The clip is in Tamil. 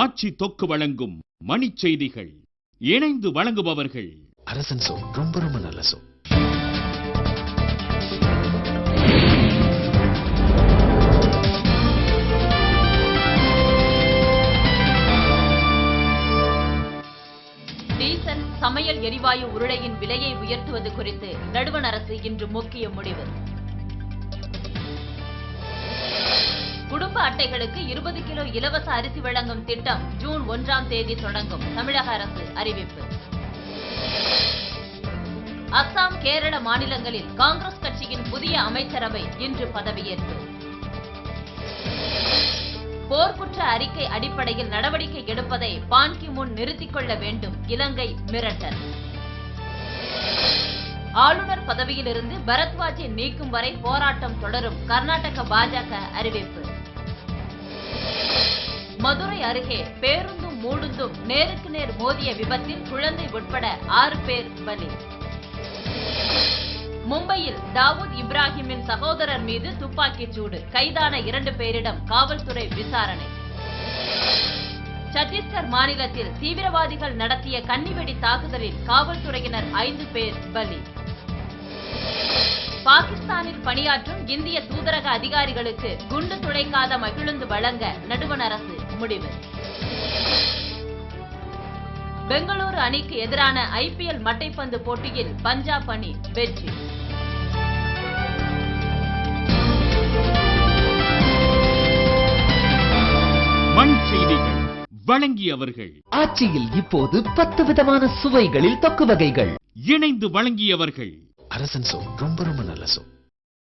ஆட்சி தொக்கு வழங்கும் மணிச் செய்திகள். இணைந்து வழங்குபவர்கள் அரசன் சோ. ரொம்ப ரொம்ப நல்ல சோ. டீசல், சமையல் எரிவாயு உருளையின் விலையை உயர்த்துவது குறித்து நடுவண் அரசு இன்று முக்கிய முடிவு. குடும்ப அட்டைகளுக்கு 20 கிலோ இலவச அரிசி வழங்கும் திட்டம் ஜூன் 1ஆம் தேதி தொடங்கும். தமிழக அரசு அறிவிப்பு. அஸ்ஸாம், கேரள மாநிலங்களில் காங்கிரஸ் கட்சியின் புதிய அமைச்சரவை இன்று பதவியேற்பு. போர்க்குற்ற அறிக்கை அடிப்படையில் நடவடிக்கை எடுப்பதை பான் கி மூன் நிறுத்திக் கொள்ள வேண்டும். இலங்கை மிரட்டல். ஆளுநர் பதவியிலிருந்து பரத்வாஜை நீக்கும் வரை போராட்டம் தொடரும். கர்நாடக பாஜக அறிவிப்பு. மதுரை அருகே பேருந்தும் மூடுந்தும் நேருக்கு நேர் மோதிய விபத்தில் குழந்தை உட்பட 6 பேர் பலி. மும்பையில் தாவூத் இப்ராஹிமின் சகோதரர் மீது துப்பாக்கிச் சூடு. கைதான 2 பேரிடம் காவல்துறை விசாரணை. சத்தீஸ்கர் மாநிலத்தில் தீவிரவாதிகள் நடத்திய கன்னிவெடி தாக்குதலில் காவல்துறையினர் 5 பேர் பலி. பாகிஸ்தானில் பணியாற்றும் இந்திய தூதரக அதிகாரிகளுக்கு குண்டு துளைக்காத மகிழுந்து வழங்க நடுவண் அரசு முடிவு. பெங்களூரு அணிக்கு எதிரான IPL மட்டைப்பந்து போட்டியில் பஞ்சாப் அணி வெற்றி. மண் செய்திகள் வழங்கியவர்கள். ஆட்சியில் இப்போது 10 விதமான சுவைகளில் தொக்கு வகைகள். இணைந்து வழங்கியவர்கள் அரசன் சோ. ரொம்ப ரொம்ப நல்ல சோ.